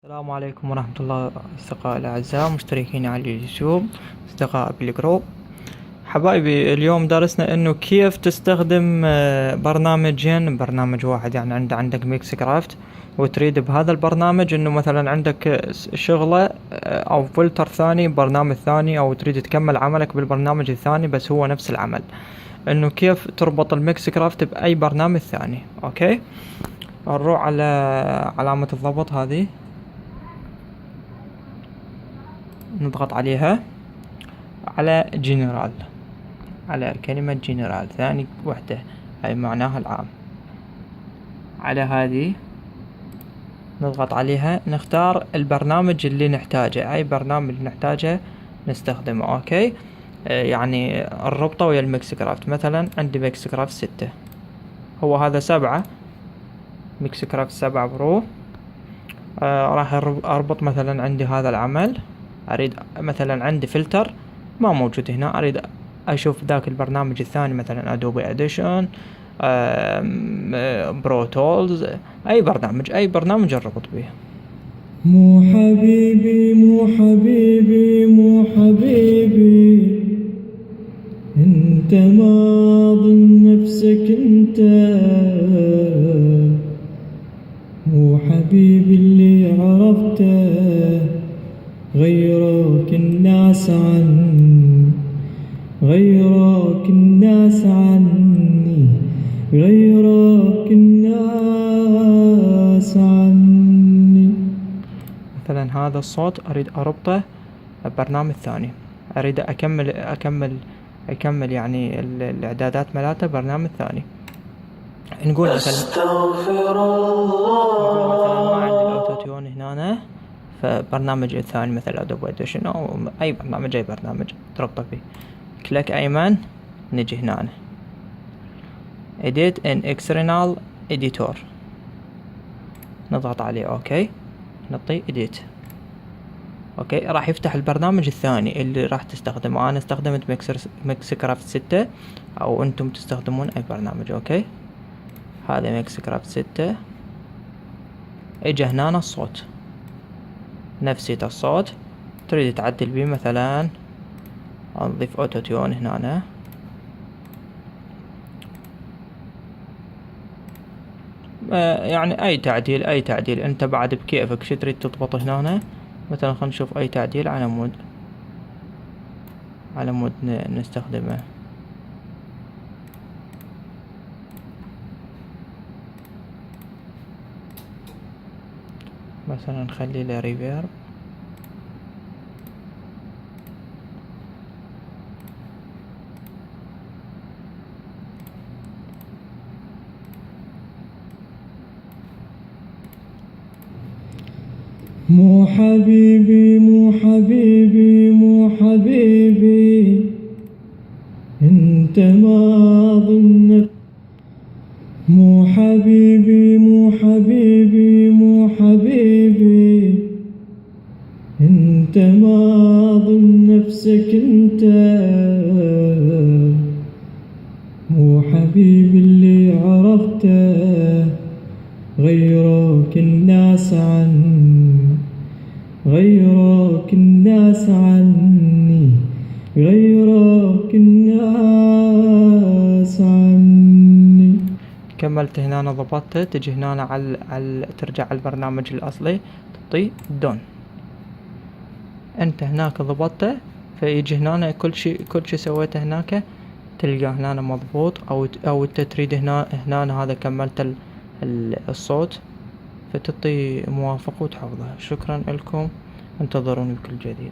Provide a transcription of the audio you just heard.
السلام عليكم ورحمة الله أصدقائي الأعزاء مشتركين على اليوتيوب أصدقاء بالجروب. حبايبي اليوم درسنا إنه كيف تستخدم برنامجين، برنامج واحد يعني عندك ميكس كرافت وتريد بهذا البرنامج إنه مثلا عندك شغلة أو فلتر ثاني برنامج ثاني، أو تريد تكمل عملك بالبرنامج الثاني بس هو نفس العمل، إنه كيف تربط الميكس كرافت بأي برنامج ثاني. أوكي، نروح على علامة الضبط هذه، نضغط عليها على جنرال، على كلمة جنرال ثاني وحدة هاي معناها العام. على هذه نضغط عليها، نختار البرنامج اللي نحتاجه، اي برنامج نحتاجه نستخدمه. اوكي، يعني الربطة ويا الميكس كرافت. مثلا عندي ميكس كرافت 6، هو هذا 7، ميكس كرافت 7 برو. راح اربط مثلا عندي هذا العمل، اريد مثلا عندي فلتر ما موجود هنا، اريد اشوف ذاك البرنامج الثاني مثلا ادوبي اديشن، برو تولز، اي برنامج اربط به. مو حبيبي مو حبيبي مو حبيبي، انت ما ظن نفسك انت، مو حبيبي اللي عرفته غيرك الناس عني، غيرك الناس عني، غيرك الناس عني. مثلا هذا الصوت اريد اربطه ببرنامج ثاني، اريد اكمل يعني الاعدادات ملاته برنامج ثاني. نقول مثلا ما عندي الاوتو تيون هنا، فبرنامج ثاني مثل ادوبي اديشن او اي برنامج تربطه فيه. كليك ايمن، نجي هنا edit in external editor، نضغط عليه. اوكي، نعطيه edit. اوكي، راح يفتح البرنامج الثاني اللي راح تستخدمه. انا استخدمت ميكس كرافت 6، او انتم تستخدمون اي برنامج. اوكي، هذا ميكس كرافت 6. اجا هنا الصوت، نفسية الصوت تريد تعدل بيه، مثلا نضيف اوتو تيون هنا، يعني اي تعديل انت بعد بكيفك شو تريد تضبط هنا. مثلا خلينا نشوف اي تعديل على مود نستخدمه. مثلا نخلي له ريفيرب، مو حبيبي مو حبيبي مو حبيبي، انت ما ظن، مو حبيبي مو حبيبي مو حبيبي، انت ما ظن نفسك انت، مو حبيبي اللي عرفته غيرك الناس عني، غيرك الناس عني، غيرك الناس عني. كملت هنا ضبطته. تجي هنا ترجع على البرنامج الاصلي، تعطيه دون. انت هناك ضبطته، فيجي هنا كل شي سويته هناك تلقاه هنا مضبوط، او انت تريد هنا هذا كملت الصوت، فتعطي موافقة وتحفظه. شكرا لكم، انتظروني بكل جديد.